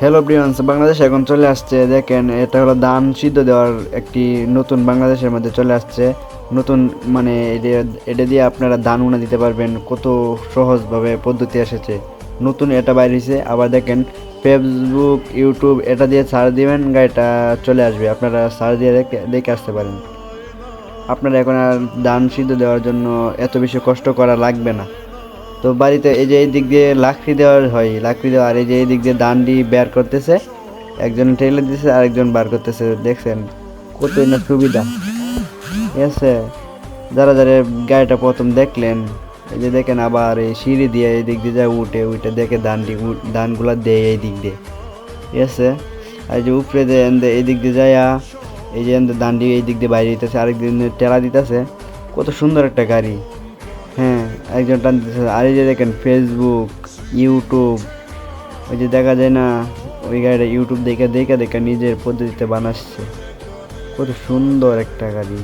Hello ব্রিয়ান্স, Bangladesh এখন চলে আসছে। দেখেন, এটা হলো ধান সিদ্ধ দেওয়ার একটি নতুন বাংলাদেশের মধ্যে চলে আসছে। নতুন মানে এটা দিয়ে আপনারা ধান উনা দিতে পারবেন, কত সহজভাবে পদ্ধতি এসেছে। নতুন এটা বাইরেছে। আবার দেখেন, ফেসবুক, ইউটিউব এটা দিয়ে সার্চ দিবেন, গাড়িটা চলে আসবে। আপনারা সার্চ দিয়ে দেখে দেখে আসতে পারেন। আপনারা এখন আর ধান সিদ্ধ দেওয়ার জন্য এত বেশি কষ্ট করা লাগবে না। তো বাড়িতে এই যে এই দিক দিয়ে লাকড়ি দেওয়ার হয়, লাকড়ি দেওয়া, আর এই যে এই দিক দিয়ে দান্ডি বের করতেছে, একজন ঠেলে দিতেছে আরেকজন বার করতেছে। দেখছেন কতই না সুবিধা। ঠিক আছে, যারা যারা গাড়িটা প্রথম দেখলেন, এই যে দেখেন আবার এই সিঁড়ি দিয়ে এই দিক দিয়ে যায়, উঠে উঠে দেখে ধানগুলা দেয় এই দিক দিয়ে। ঠিক আছে, আর এই যে উপরে যে এই দিক দিয়ে যায়, এই যে দান্ডি এই দিক দিয়ে বাইরে দিতেছে, আরেক দিন টেলা দিতেছে। কত সুন্দর একটা গাড়ি। হ্যাঁ, একজন টান দিতেছে। আর এই যে দেখেন ফেসবুক, ইউটিউব, ওই যে দেখা যায় না, ওই গাড়িটা ইউটিউব দেখে দেখে দেখে নিজের পদ্ধতিতে বানাচ্ছে। কত সুন্দর একটা গাড়ি।